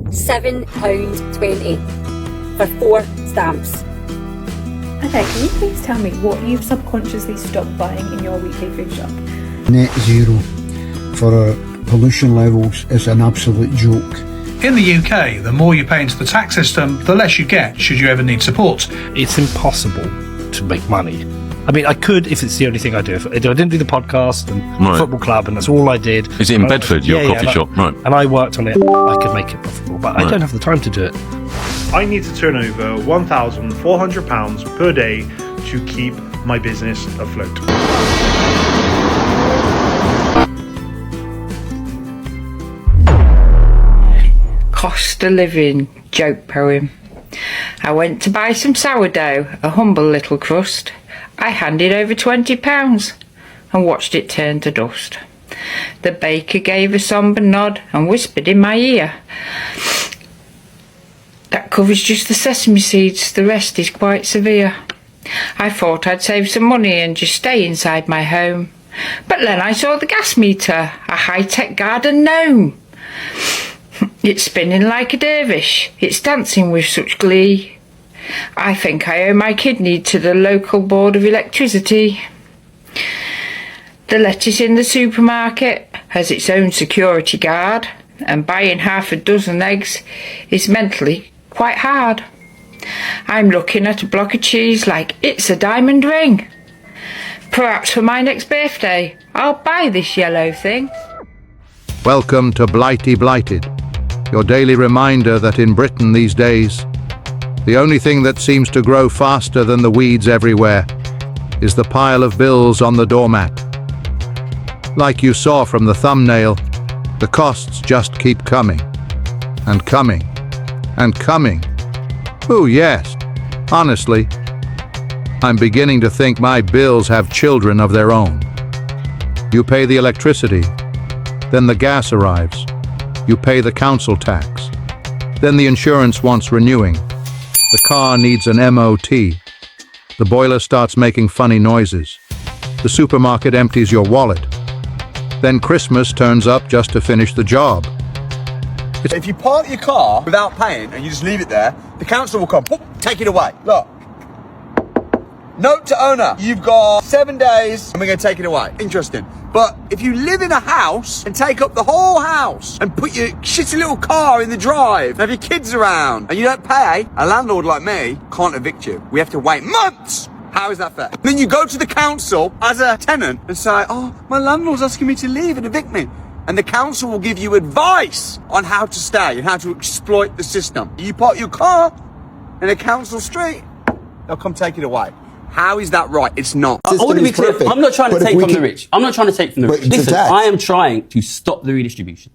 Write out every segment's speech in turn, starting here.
£7.20 for 4 stamps. Okay, can you please tell me what you've subconsciously stopped buying in your weekly food shop? Net zero for our pollution levels is an absolute joke. In the UK, the more you pay into the tax system, the less you get should you ever need support. It's impossible to make money. I mean, I could if it's the only thing I do. If I didn't do the podcast and the football club and that's all I did. Is it in Bedford, your coffee shop? Right. And I worked on it, I could make it profitable, but I don't have the time to do it. I need to turn over £1,400 per day to keep my business afloat. Cost of living joke poem. I went to buy some sourdough, a humble little crust. I handed over £20 and watched it turn to dust. The baker gave a sombre nod and whispered in my ear, "That covers just the sesame seeds, the rest is quite severe." I thought I'd save some money and just stay inside my home. But then I saw the gas meter, a high-tech garden gnome. It's spinning like a dervish, it's dancing with such glee. I think I owe my kidney to the local board of electricity. The lettuce in the supermarket has its own security guard, and buying half a dozen eggs is mentally quite hard. I'm looking at a block of cheese like it's a diamond ring. Perhaps for my next birthday, I'll buy this yellow thing. Welcome to Blighty Blighted, your daily reminder that in Britain these days, the only thing that seems to grow faster than the weeds everywhere is the pile of bills on the doormat. Like you saw from the thumbnail, the costs just keep coming, and coming, and coming. Oh yes, honestly, I'm beginning to think my bills have children of their own. You pay the electricity, then the gas arrives. You pay the council tax, then the insurance wants renewing. The car needs an MOT. The boiler starts making funny noises. The supermarket empties your wallet. Then Christmas turns up just to finish the job. If you park your car without paying and you just leave it there, the council will come, whoop, take it away. Look. Note to owner, you've got 7 days and we're going to take it away. Interesting. But if you live in a house and take up the whole house and put your shitty little car in the drive and have your kids around and you don't pay, a landlord like me can't evict you. We have to wait months. How is that fair? Then you go to the council as a tenant and say, "Oh, my landlord's asking me to leave and evict me." And the council will give you advice on how to stay and how to exploit the system. You park your car in a council street, they'll come take it away. How is that right? It's not. I want to be clear. I'm not trying to take from the rich. I'm not trying to take from the rich. Listen, I am trying to stop the redistribution.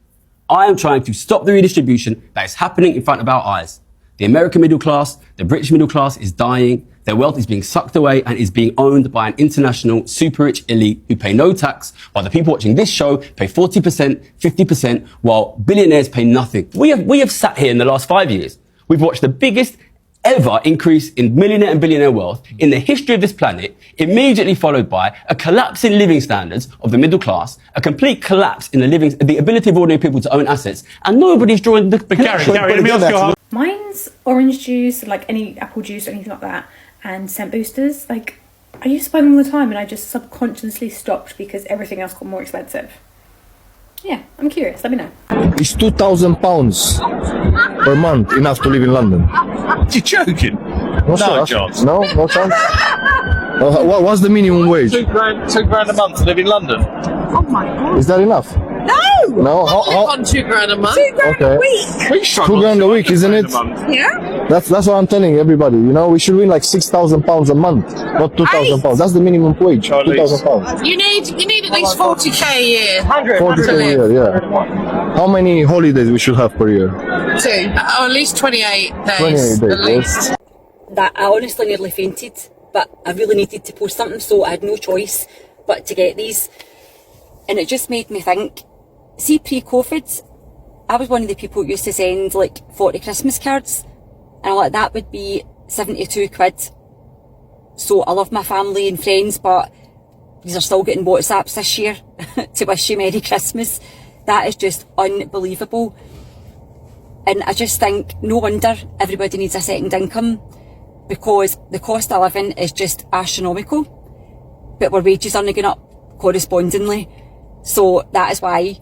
I am trying to stop the redistribution that is happening in front of our eyes. The American middle class, the British middle class is dying. Their wealth is being sucked away and is being owned by an international super rich elite who pay no tax, while the people watching this show pay 40%, 50%, while billionaires pay nothing. We have sat here in the last 5 years. We've watched the biggest ever increase in millionaire and billionaire wealth in the history of this planet, immediately followed by a collapse in living standards of the middle class, a complete collapse in the ability of ordinary people to own assets, and nobody's drawing the connection. Gary, let me ask you. Mine's orange juice, like any apple juice or anything like that, and scent boosters. Like, I used to buy them all the time and I just subconsciously stopped because everything else got more expensive. Yeah, I'm curious, let me know. Is £2,000 per month enough to live in London? You're joking? No chance. No chance? What's the minimum wage? £2 grand a month to live in London. Oh my god. Is that enough? No, on £2 grand a month. £2 grand a week. £2 grand a week, isn't it? Yeah. That's what I'm telling everybody. You know, we should win like £6,000 a month, not £2,000. That's the minimum wage. £2,000. You need at least 40k a year. 40k a year, yeah. How many holidays we should have per year? 2. At least 28 days. 28 days. At least. That I honestly nearly fainted, but I really needed to post something, so I had no choice but to get these. And it just made me think, see, pre-COVID, I was one of the people who used to send like 40 Christmas cards, and I'm like, that would be 72 quid. So I love my family and friends, but these are still getting WhatsApps this year to wish you Merry Christmas. That is just unbelievable. And I just think no wonder everybody needs a second income, because the cost of living is just astronomical, but our wages aren't going up correspondingly. So that is why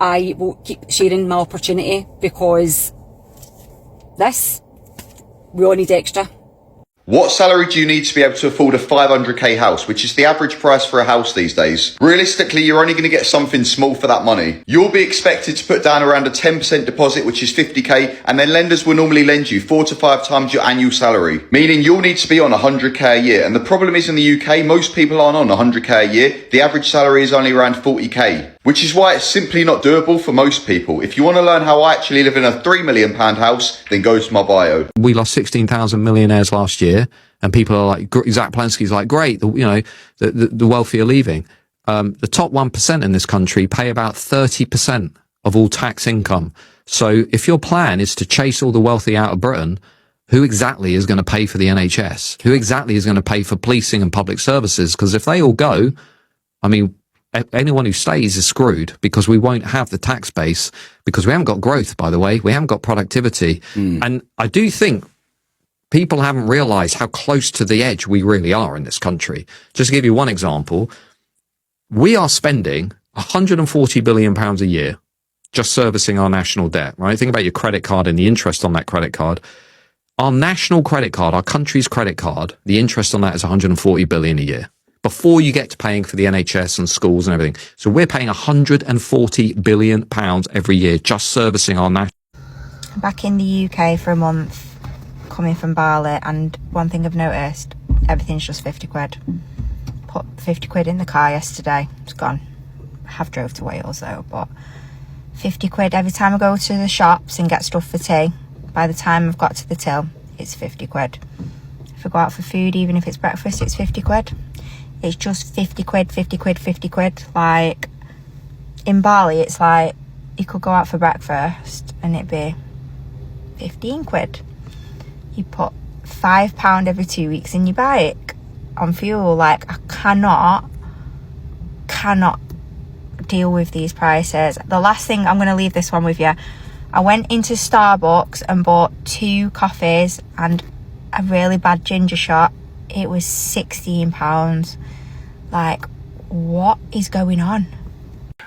I will keep sharing my opportunity, because we all need extra. What salary do you need to be able to afford a 500k house, which is the average price for a house these days? Realistically, you're only going to get something small for that money. You'll be expected to put down around a 10% deposit, which is 50k, and then lenders will normally lend you 4 to 5 times your annual salary, meaning you'll need to be on 100k a year. And the problem is, in the UK, most people aren't on 100k a year. The average salary is only around 40k. Which is why it's simply not doable for most people. If you want to learn how I actually live in a £3 million house, then go to my bio. We lost 16,000 millionaires last year, and people are like, Zach Plensky's like, great, the wealthy are leaving. The top 1% in this country pay about 30% of all tax income. So if your plan is to chase all the wealthy out of Britain, who exactly is going to pay for the NHS? Who exactly is going to pay for policing and public services? Because if they all go, I mean, anyone who stays is screwed, because we won't have the tax base, because we haven't got growth, by the way. We haven't got productivity. And I do think people haven't realised how close to the edge we really are in this country. Just to give you one example, we are spending £140 billion a year just servicing our national debt, right? Think about your credit card and the interest on that credit card. Our national credit card, our country's credit card, the interest on that is 140 billion a year, before you get to paying for the NHS and schools and everything. So we're paying £140 billion every year just servicing our national. Back in the UK for a month, coming from Bali, and one thing I've noticed, everything's just 50 quid. Put 50 quid in the car yesterday, it's gone. I have drove to Wales though, but 50 quid every time I go to the shops and get stuff for tea. By the time I've got to the till, it's 50 quid. If I go out for food, even if it's breakfast, it's 50 quid. It's just 50 quid, 50 quid, 50 quid. Like, in Bali, it's like, you could go out for breakfast and it'd be 15 quid. You put £5 every 2 weeks in your bike on fuel. Like, I cannot deal with these prices. The last thing, I'm going to leave this one with you. I went into Starbucks and bought 2 coffees and a really bad ginger shot. It was £16. Like, what is going on?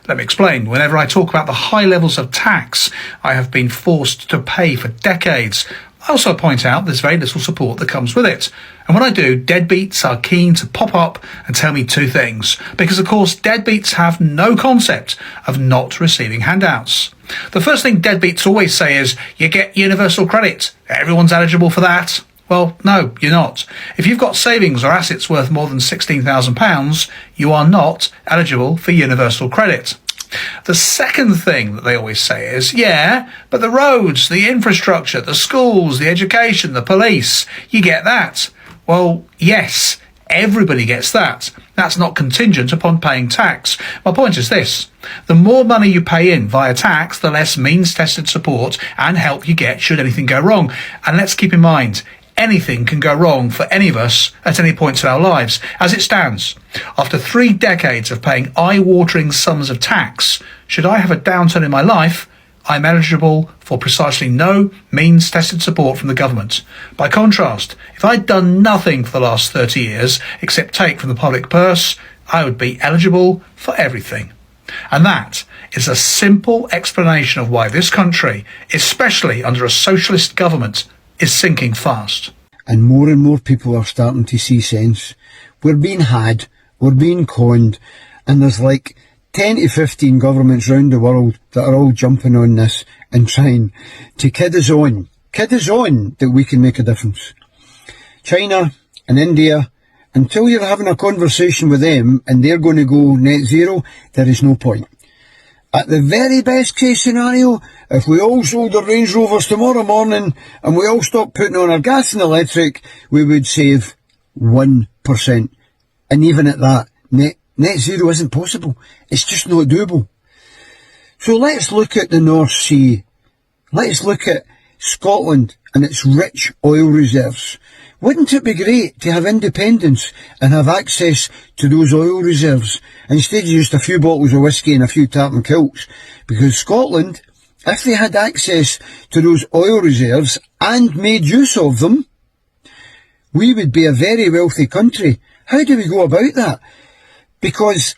Let me explain. Whenever I talk about the high levels of tax I have been forced to pay for decades, I also point out there's very little support that comes with it. And when I do, deadbeats are keen to pop up and tell me 2 things. Because, of course, deadbeats have no concept of not receiving handouts. The first thing deadbeats always say is, you get universal credit. Everyone's eligible for that. Well, no, you're not. If you've got savings or assets worth more than £16,000, you are not eligible for universal credit. The second thing that they always say is, yeah, but the roads, the infrastructure, the schools, the education, the police, you get that. Well, yes, everybody gets that. That's not contingent upon paying tax. My point is this. The more money you pay in via tax, the less means-tested support and help you get should anything go wrong. And let's keep in mind, anything can go wrong for any of us at any point in our lives. As it stands, after 3 decades of paying eye-watering sums of tax, should I have a downturn in my life, I'm eligible for precisely no means-tested support from the government. By contrast, if I'd done nothing for the last 30 years except take from the public purse, I would be eligible for everything. And that is a simple explanation of why this country, especially under a socialist government, is sinking fast. And more people are starting to see sense. We're being had, we're being conned, and there's like 10 to 15 governments around the world that are all jumping on this and trying to kid us on that we can make a difference. China and India, until you're having a conversation with them and they're going to go net zero, there is no point. At the very best case scenario, if we all sold our Range Rovers tomorrow morning and we all stopped putting on our gas and electric, we would save 1%. And even at that, net zero isn't possible. It's just not doable. So let's look at the North Sea. Let's look at Scotland and its rich oil reserves. Wouldn't it be great to have independence and have access to those oil reserves instead of just a few bottles of whiskey and a few tartan kilts? Because Scotland if they had access to those oil reserves and made use of them, we would be a very wealthy country. How do we go about that? Because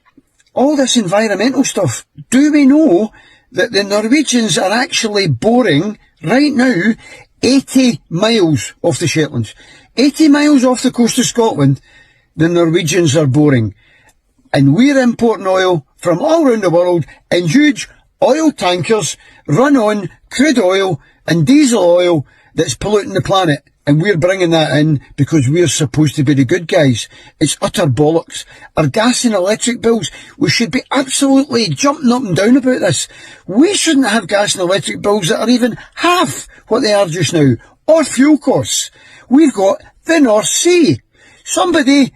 all this environmental stuff, do we know that the Norwegians are actually boring right now 80 miles off the Shetlands? 80 miles off the coast of Scotland, the Norwegians are boring. And we're importing oil from all around the world in huge oil tankers run on crude oil and diesel oil that's polluting the planet. And we're bringing that in because we're supposed to be the good guys. It's utter bollocks. Our gas and electric bills, we should be absolutely jumping up and down about this. We shouldn't have gas and electric bills that are even half what they are just now. Or fuel costs. We've got the North Sea. Somebody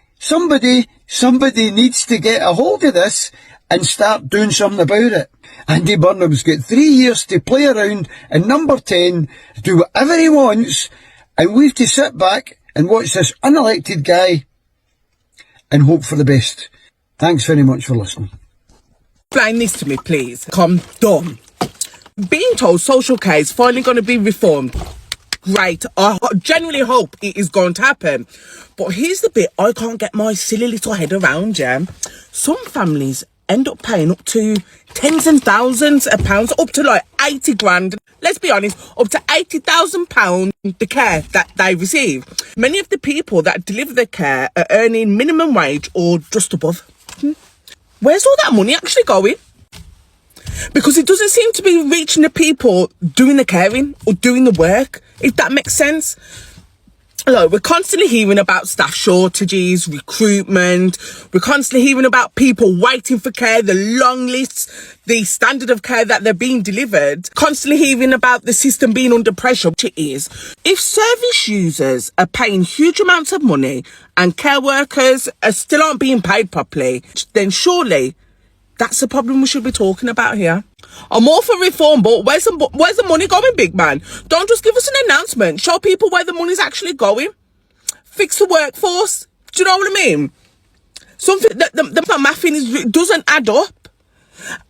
needs to get a hold of this and start doing something about it. Andy Burnham's got 3 years to play around in number 10, do whatever he wants, and we've to sit back and watch this unelected guy and hope for the best. Thanks very much for listening. Explain this to me, please. Come done. Being told social care is finally going to be reformed. Great. I genuinely hope it is going to happen. But here's the bit I can't get my silly little head around, yeah. Some families end up paying up to tens and thousands of pounds, up to like 80 grand. Let's be honest, up to £80,000 the care that they receive. Many of the people that deliver the care are earning minimum wage or just above. Where's all that money actually going? Because it doesn't seem to be reaching the people doing the caring or doing the work, if that makes sense. Look, we're constantly hearing about staff shortages, recruitment. We're constantly hearing about people waiting for care, the long lists, the standard of care that they're being delivered. Constantly hearing about the system being under pressure, which it is. If service users are paying huge amounts of money and care workers still aren't being paid properly, then surely that's the problem we should be talking about here. I'm all for reform, but where's the money going, big man? Don't just give us an announcement. Show people where the money's actually going. Fix the workforce. Do you know what I mean? Something that the math in doesn't add up.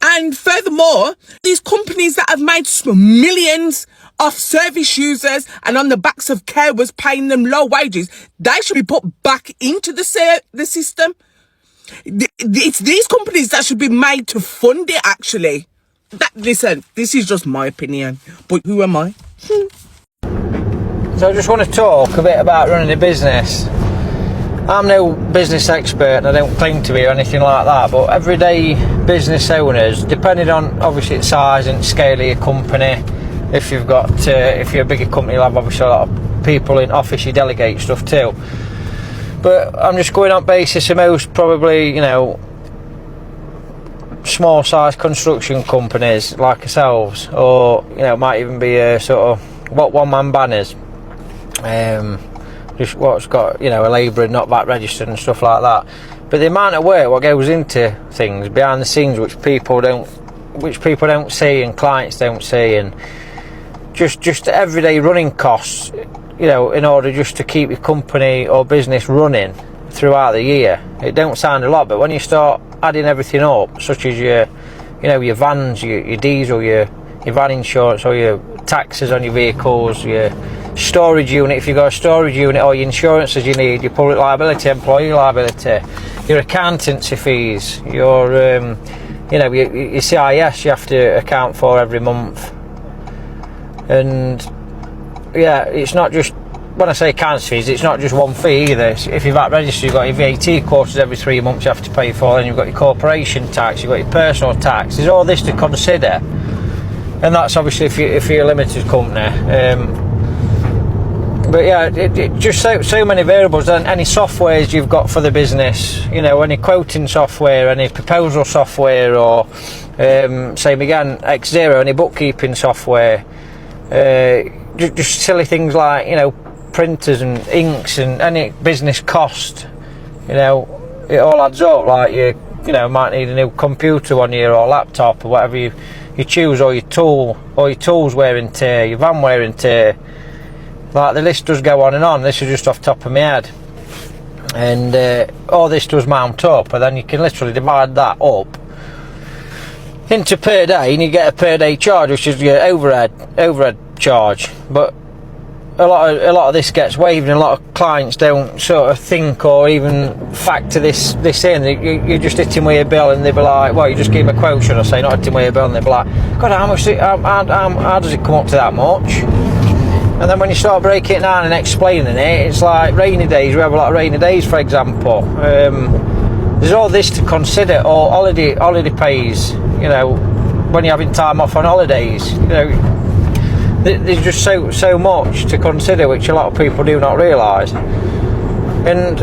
And furthermore, these companies that have made millions off service users and on the backs of carers paying them low wages, they should be put back into the system. It's these companies that should be made to fund it, actually. Listen, this is just my opinion, but who am I? So I just want to talk a bit about running a business. I'm no business expert and I don't claim to be or anything like that, but everyday business owners, depending on obviously the size and scale of your company, if you're a bigger company, you'll have obviously a lot of people in office you delegate stuff to. But I'm just going on basis of most probably, small size construction companies like ourselves, or it might even be a sort of one man banners, just what's got a labourer not VAT registered and stuff like that. But the amount of work what goes into things behind the scenes which people don't see and clients don't see, and just everyday running costs, in order just to keep your company or business running throughout the year. It don't sound a lot, but when you start adding everything up, such as your vans, your diesel, your van insurance, or your taxes on your vehicles, your storage unit, if you've got a storage unit, or your insurances you need, your public liability, employee liability, your accountancy fees, your your CIS you have to account for every month. And it's not just, when I say accounts fees, it's not just one fee either. If you're VAT registered, you've got your VAT courses every 3 months you have to pay for, and you've got your corporation tax, you've got your personal tax. There's all this to consider, and that's obviously if you're a limited company. But it just so many variables. And any softwares you've got for the business, any quoting software, any proposal software, or same again, Xero, any bookkeeping software, just silly things like printers and inks and any business cost, it all adds up. Like you might need a new computer one year, or laptop, or whatever you choose, or your tools wear and tear, your van wear and tear. Like, the list does go on and on. This is just off the top of my head, and all this does mount up, and then you can literally divide that up into per day, and you get a per day charge, which is your overhead charge. But a lot of this gets waived, and a lot of clients don't sort of think or even factor this in. You're just hitting with a bill, and they'll be like, well, you just gave me a quote, should I say, not hitting with a bill, and they'll be like, God, how does it come up to that much? And then when you start breaking it down and explaining it, it's like rainy days. We have a lot of rainy days, for example. There's all this to consider, or holiday pays, you know, when you're having time off on holidays, you know. There's just so much to consider, which a lot of people do not realise. And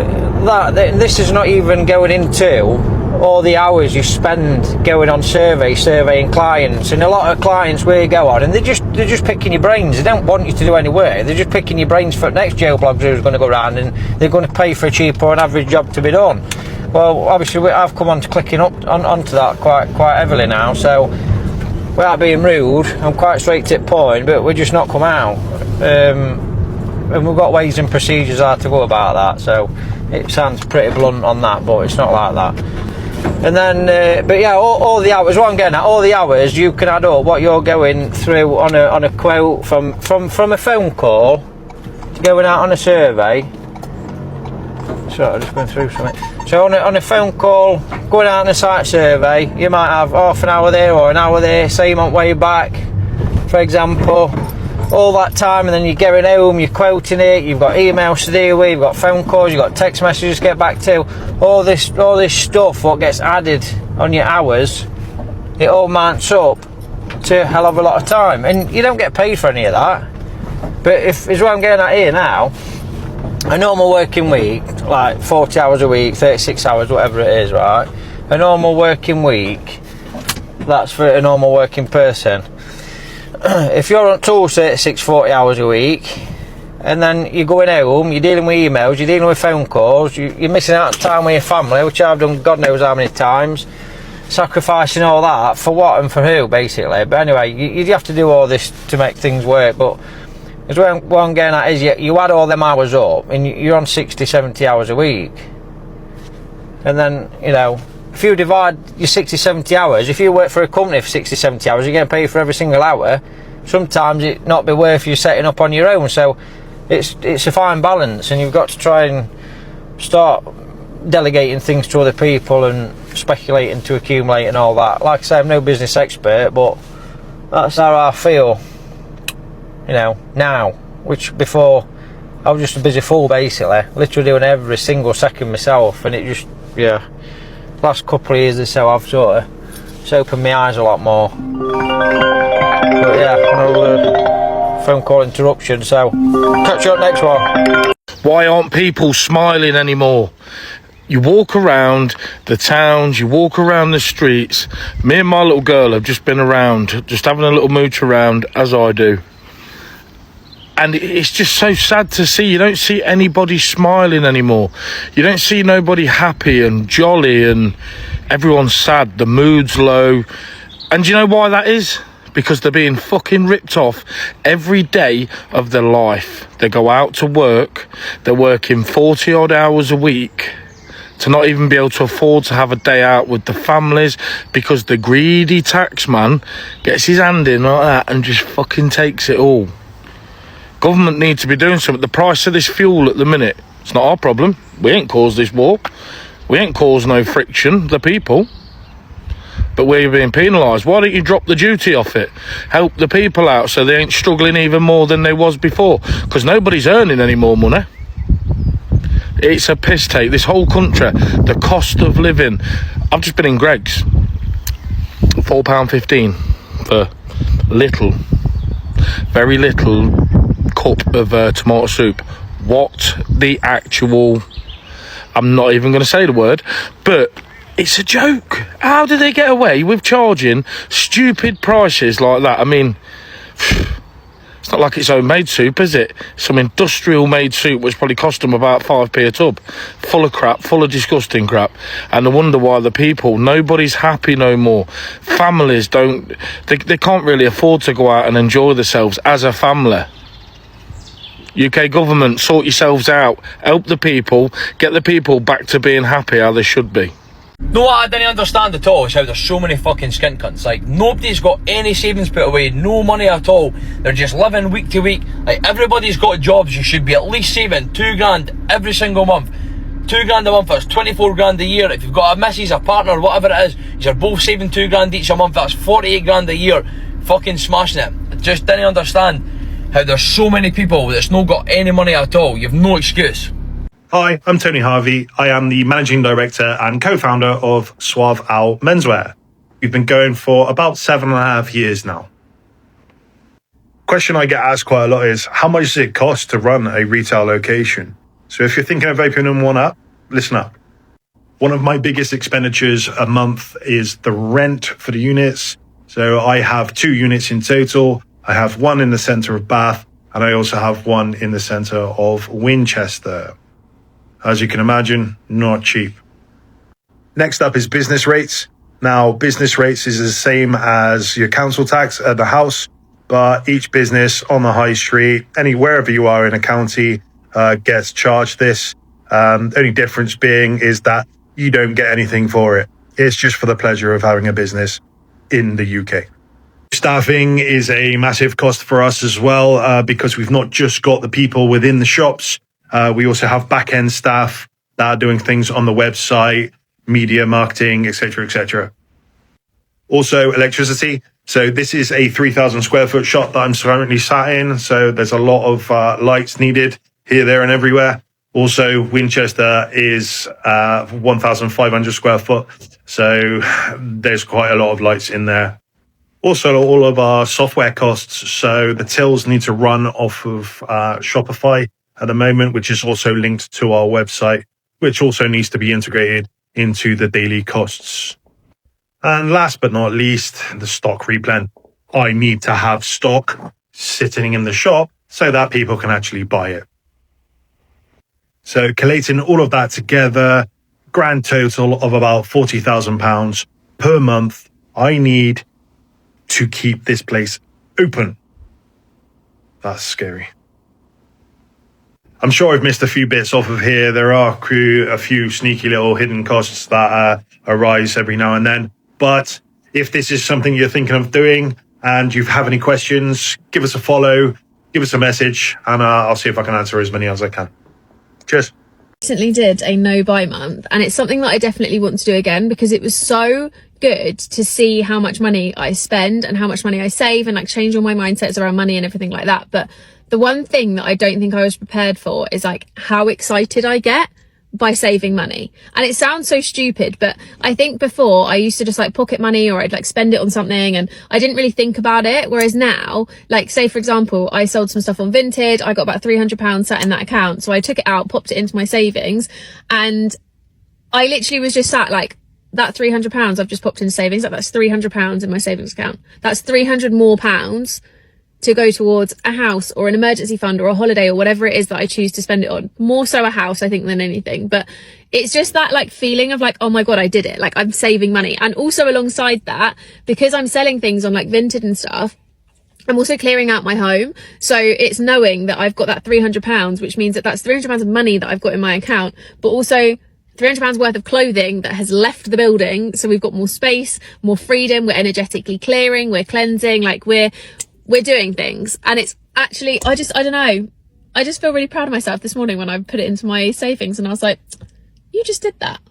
this is not even going into all the hours you spend going on surveying clients. And a lot of clients we go on, and they're just picking your brains. They don't want you to do any work. They're just picking your brains for the next Joe Blogger who's going to go around, and they're going to pay for a cheap or an average job to be done. Well, obviously I've come on to clicking onto that quite heavily now, so without being rude, I'm quite straight to the point, but we're just not come out. And we've got ways and procedures how to go about that, so it sounds pretty blunt on that, but it's not like that. And then, but yeah, all the hours, what I'm getting at, all the hours you can add up what you're going through on a quote from a phone call to going out on a survey. So I'm just going through something. So on a phone call, going out on a site survey, you might have half an hour there or an hour there, same on way back, for example. All that time, and then you're getting home, you're quoting it, you've got emails to deal with, you've got phone calls, you've got text messages to get back to. All this stuff, what gets added on your hours, it all mounts up to a hell of a lot of time. And you don't get paid for any of that. But is what I'm getting at here now, a normal working week, like 40 hours a week, 36 hours, whatever it is, right? A normal working week, that's for a normal working person. If you're on tools 36, 40 hours a week, and then you're going home, you're dealing with emails, you're dealing with phone calls, you're missing out on time with your family, which I've done God knows how many times, sacrificing all that, for what and for who, basically. But anyway, you have to do all this to make things work, but what I'm getting at is you add all them hours up, and you're on 60, 70 hours a week. And then, you know, if you divide your 60, 70 hours, if you work for a company for 60, 70 hours, you're getting paid for every single hour. Sometimes it not be worth you setting up on your own. So it's a fine balance, and you've got to try and start delegating things to other people and speculating to accumulate and all that. Like I say, I'm no business expert, but that's how I feel, you know, now. Which before, I was just a busy fool, basically. Literally doing every single second myself, and it just, yeah. Last couple of years or so, I've sort of opened my eyes a lot more. But yeah, no phone call interruption, so catch you up next one. Why aren't people smiling anymore? You walk around the towns, you walk around the streets. Me and my little girl have just been around, just having a little mooch around, as I do. And it's just so sad to see. You don't see anybody smiling anymore. You don't see nobody happy and jolly, and everyone's sad. The mood's low. And do you know why that is? Because they're being fucking ripped off every day of their life. They go out to work. They're working 40 odd hours a week to not even be able to afford to have a day out with the families, because the greedy tax man gets his hand in like that and just fucking takes it all. Government needs to be doing something. The price of this fuel at the minute, it's not our problem. We ain't caused this war. We ain't caused no friction, the people. But we're being penalised. Why don't you drop the duty off it? Help the people out so they ain't struggling even more than they was before. Because nobody's earning any more money. It's a piss take. This whole country, the cost of living. I've just been in Greggs. £4.15 for little, very little cup of tomato soup. What the actual, I'm not even going to say the word, but it's a joke. How do they get away with charging stupid prices like that? I mean, it's not like it's homemade soup, is it? Some industrial made soup which probably cost them about 5p a tub, full of crap, full of disgusting crap. And I wonder why the people, nobody's happy no more. Families don't, they can't really afford to go out and enjoy themselves as a family. UK government, sort yourselves out, help the people, get the people back to being happy how they should be. No, what I didn't understand at all is how there's so many fucking skint cunts. Like, nobody's got any savings put away, no money at all. They're just living week to week. Like, everybody's got jobs. You should be at least saving £2,000 every single month. £2,000 a month, that's 24 grand a year. If you've got a missus, a partner, whatever it is, you're both saving £2,000 each a month, that's 48 grand a year. Fucking smashing it. I just didn't understand how there's so many people that's not got any money at all. You've no excuse. Hi, I'm Tony Harvey. I am the managing director and co-founder of Suave Owl Menswear. We've been going for about 7.5 years now. Question I get asked quite a lot is, how much does it cost to run a retail location? So if you're thinking of opening one up, listen up. One of my biggest expenditures a month is the rent for the units. So I have 2 units in total. I have one in the centre of Bath, and I also have one in the centre of Winchester. As you can imagine, not cheap. Next up is business rates. Now, business rates is the same as your council tax at the house, but each business on the high street, wherever you are in a county, gets charged this. Only difference being is that you don't get anything for it. It's just for the pleasure of having a business in the UK. Staffing is a massive cost for us as well, because we've not just got the people within the shops. We also have back-end staff that are doing things on the website, media, marketing, etc., etc. Also, electricity. So this is a 3,000 square foot shop that I'm currently sat in. So there's a lot of lights needed here, there, and everywhere. Also, Winchester is 1,500 square foot. So there's quite a lot of lights in there. Also, all of our software costs. So the tills need to run off of Shopify at the moment, which is also linked to our website, which also needs to be integrated into the daily costs. And last but not least, the stock replen. I need to have stock sitting in the shop so that people can actually buy it. So collating all of that together, grand total of about £40,000 per month, I need to keep this place open. That's scary. I'm sure I've missed a few bits off of here. There are a few sneaky little hidden costs that arise every now and then. But if this is something you're thinking of doing and you have any questions, give us a follow, give us a message, and I'll see if I can answer as many as I can. Cheers. Recently did a no buy month, and it's something that I definitely want to do again because it was so good to see how much money I spend and how much money I save and like change all my mindsets around money and everything like that. But the one thing that I don't think I was prepared for is like how excited I get by saving money. And it sounds so stupid, but I think before I used to just like pocket money or I'd like spend it on something and I didn't really think about it. Whereas now, like say for example, I sold some stuff on Vinted. I got about £300 sat in that account. So I took it out, popped it into my savings, and I literally was just sat like, that £300 I've just popped into savings, like that's £300 in my savings account. That's 300 more pounds to go towards a house or an emergency fund or a holiday or whatever it is that I choose to spend it on. More so a house, I think, than anything. But it's just that like feeling of like, oh my God, I did it. Like I'm saving money. And also alongside that, because I'm selling things on like Vinted and stuff, I'm also clearing out my home. So it's knowing that I've got that £300, which means that that's £300 of money that I've got in my account, but also £300 worth of clothing that has left the building. So we've got more space, more freedom. We're energetically clearing, we're cleansing, like we're doing things. And it's actually, I don't know. I just feel really proud of myself this morning when I put it into my savings and I was like, you just did that.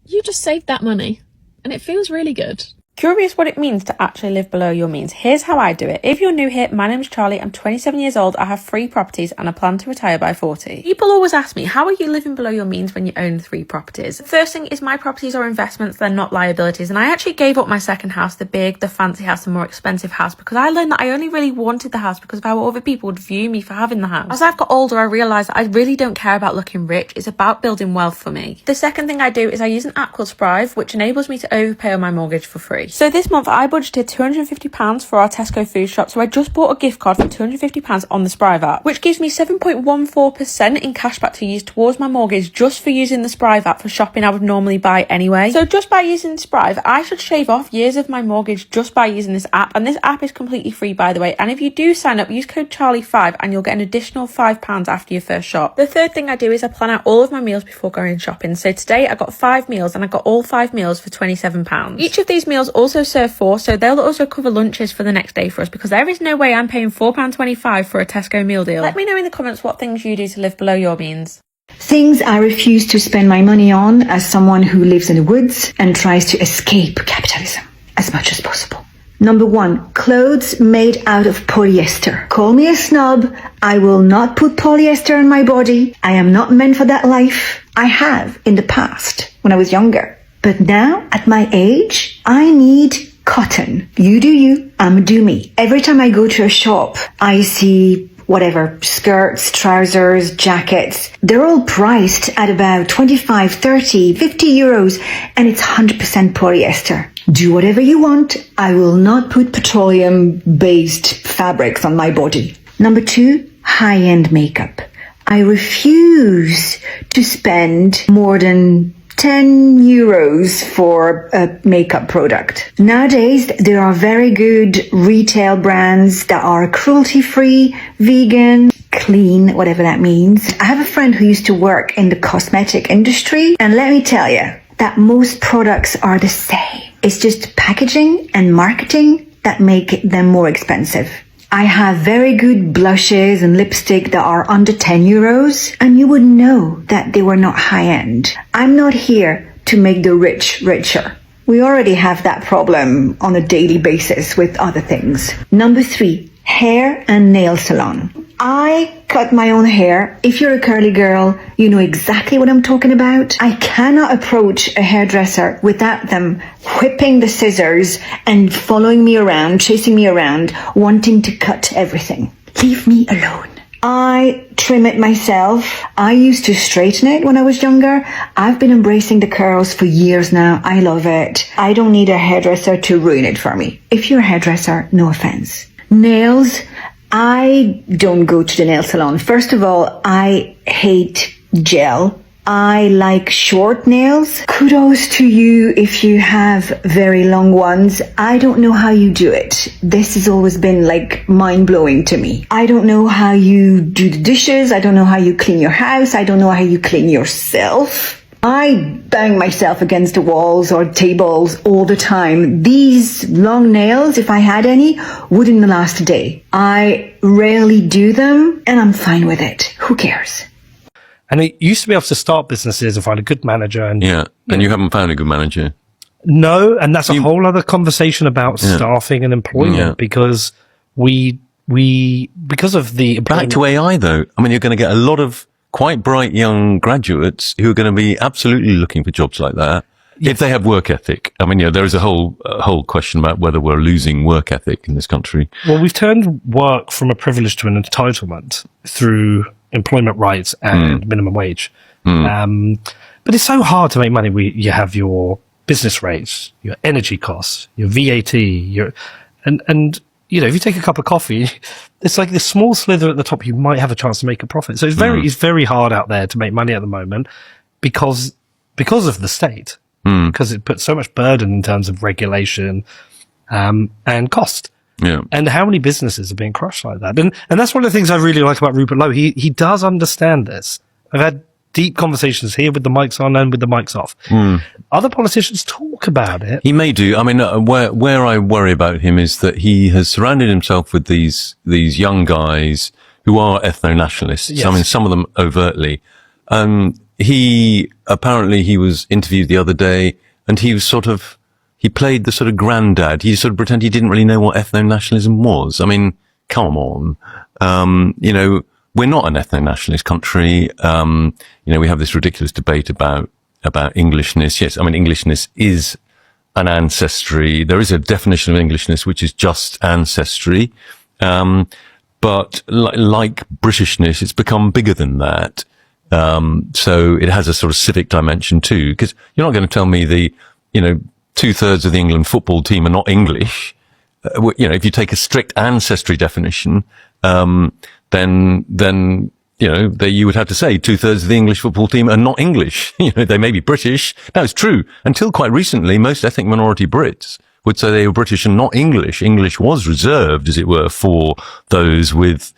You just saved that money. And it feels really good. Curious what it means to actually live below your means? Here's how I do it. If you're new here, my name's Charlie. I'm 27 years old. I have 3 properties and I plan to retire by 40. People always ask me, how are you living below your means when you own 3 properties? The first thing is my properties are investments. They're not liabilities. And I actually gave up my second house, the fancy house, the more expensive house, because I learned that I only really wanted the house because of how other people would view me for having the house. As I've got older, I realised that I really don't care about looking rich. It's about building wealth for me. The second thing I do is I use an app called Sprive, which enables me to overpay on my mortgage for free. grocery. So this month I budgeted £250 for our Tesco food shop, so I just bought a gift card for £250 on the Sprive app, which gives me 7.14% in cashback to use towards my mortgage just for using the Sprive app for shopping I would normally buy anyway. So just by using Sprive, I should shave off years of my mortgage just by using this app, and this app is completely free, by the way, and if you do sign up, use code Charlie5 and you'll get an additional £5 after your first shop. The third thing I do is I plan out all of my meals before going shopping. So today I got 5 meals and I got all 5 meals for £27. Each of these meals also serve 4, so they'll also cover lunches for the next day for us, because there is no way I'm paying £4.25 for a Tesco meal deal. Let me know in the comments what things you do to live below your means. Things I refuse to spend my money on as someone who lives in the woods and tries to escape capitalism as much as possible. Number 1, clothes made out of polyester. Call me a snob. I will not put polyester on my body. I am not meant for that life. I have in the past when I was younger. But now, at my age, I need cotton. You do you, I'm do me. Every time I go to a shop, I see whatever, skirts, trousers, jackets. They're all priced at about 25, 30, 50 euros, and it's 100% polyester. Do whatever you want. I will not put petroleum-based fabrics on my body. Number 2, high-end makeup. I refuse to spend more than 10 euros for a makeup product. Nowadays, there are very good retail brands that are cruelty-free, vegan, clean, whatever that means. I have a friend who used to work in the cosmetic industry, and let me tell you that most products are the same. It's just packaging and marketing that make them more expensive. I have very good blushes and lipstick that are under 10 euros, and you would know that they were not high-end. I'm not here to make the rich richer. We already have that problem on a daily basis with other things. Number 3, hair and nail salon. I cut my own hair. If you're a curly girl, you know exactly what I'm talking about. I cannot approach a hairdresser without them whipping the scissors and following me around, chasing me around, wanting to cut everything. Leave me alone. I trim it myself. I used to straighten it when I was younger. I've been embracing the curls for years now. I love it. I don't need a hairdresser to ruin it for me. If you're a hairdresser, no offense. Nails. I don't go to the nail salon. First of all, I hate gel. I like short nails. Kudos to you if you have very long ones. I don't know how you do it. This has always been like mind-blowing to me. I don't know how you do the dishes. I don't know how you clean your house. I don't know how you clean yourself. I bang myself against the walls or tables all the time. These long nails, if I had any, wouldn't last a day. I rarely do them, and I'm fine with it. Who cares? And it used to be able to start businesses and find a good manager. And yeah, and you haven't found a good manager. No, and that's a whole other conversation about staffing and employment because because of the back to AI though. I mean, you're going to get a lot of quite bright young graduates who are going to be absolutely looking for jobs like that if they have work ethic. I mean, there is a whole question about whether we're losing work ethic in this country. Well, we've turned work from a privilege to an entitlement through employment rights and minimum wage. But it's so hard to make money. You have your business rates, your energy costs, your VAT, and if you take a cup of coffee, it's like this small slither at the top, you might have a chance to make a profit. So it's very hard out there to make money at the moment because of the state, because it puts so much burden in terms of regulation, and cost. Yeah. And how many businesses are being crushed like that? And that's one of the things I really like about Rupert Lowe. He does understand this. I've had deep conversations here with the mics on and with the mics off. Other politicians talk about it. He may do. I mean, where I worry about him is that he has surrounded himself with these young guys who are ethno-nationalists. Yes. I mean, some of them overtly. He was interviewed the other day, and he played the sort of granddad. He sort of pretended he didn't really know what ethno-nationalism was. I mean, come on. We're not an ethno-nationalist country. We have this ridiculous debate about Englishness. Yes, I mean, Englishness is an ancestry. There is a definition of Englishness, which is just ancestry. But like Britishness, it's become bigger than that. So it has a sort of civic dimension too, because you're not going to tell me the 2/3 of the England football team are not English, if you take a strict ancestry definition, then you would have to say 2/3 of the English football team are not English. They may be British. Now, it's true. Until quite recently, most ethnic minority Brits would say they were British and not English. English was reserved, as it were, for those with,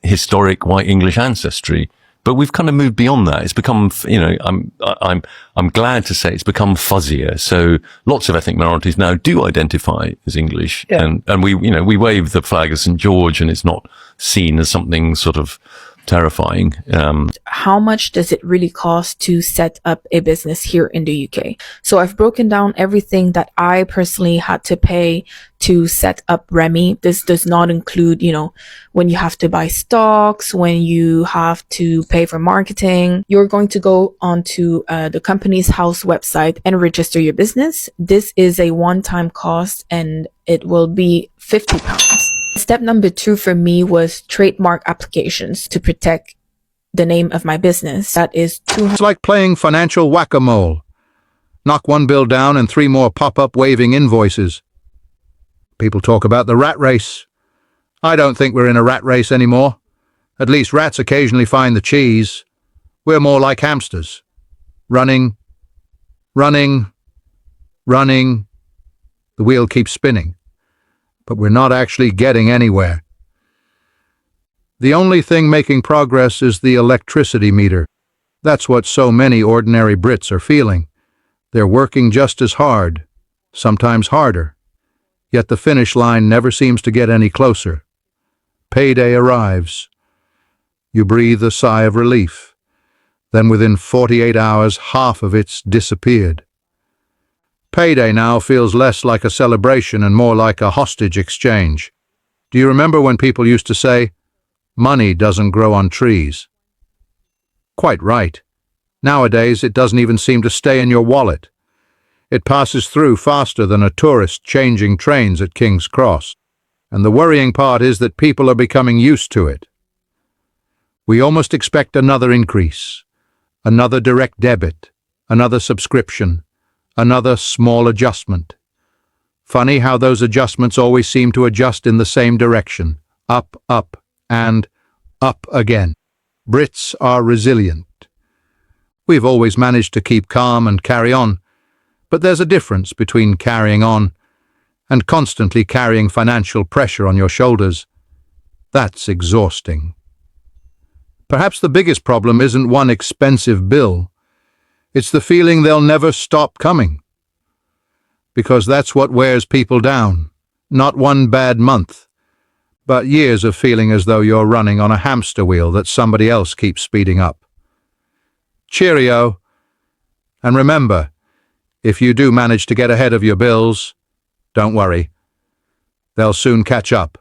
historic white English ancestry. But we've kind of moved beyond that. It's become, I'm glad to say it's become fuzzier. So lots of ethnic minorities now do identify as English. Yeah. And we wave the flag of St. George, and it's not seen as something sort of terrifying. How much does it really cost to set up a business here in the UK? So I've broken down everything that I personally had to pay to set up Remy. This does not include, when you have to buy stocks, when you have to pay for marketing. You're going to go onto the company's house website and register your business. This is a one-time cost, and it will be £50. Step number 2 for me was trademark applications to protect the name of my business. That is It's like playing financial whack-a-mole. Knock one bill down and 3 more pop up waving invoices. People talk about the rat race. I don't think we're in a rat race anymore. At least rats occasionally find the cheese. We're more like hamsters. Running. The wheel keeps spinning. But we're not actually getting anywhere. The only thing making progress is the electricity meter. That's what so many ordinary Brits are feeling. They're working just as hard, sometimes harder, yet the finish line never seems to get any closer. Payday arrives. You breathe a sigh of relief. Then within 48 hours, half of it's disappeared. Payday now feels less like a celebration and more like a hostage exchange. Do you remember when people used to say, money doesn't grow on trees? Quite right. Nowadays, it doesn't even seem to stay in your wallet. It passes through faster than a tourist changing trains at King's Cross. And the worrying part is that people are becoming used to it. We almost expect another increase, another direct debit, another subscription, another small adjustment. Funny how those adjustments always seem to adjust in the same direction. Up, and up again. Brits are resilient. We've always managed to keep calm and carry on, but there's a difference between carrying on and constantly carrying financial pressure on your shoulders. That's exhausting. Perhaps the biggest problem isn't one expensive bill. It's the feeling they'll never stop coming. Because that's what wears people down. Not one bad month, but years of feeling as though you're running on a hamster wheel that somebody else keeps speeding up. Cheerio. And remember, if you do manage to get ahead of your bills, don't worry. They'll soon catch up.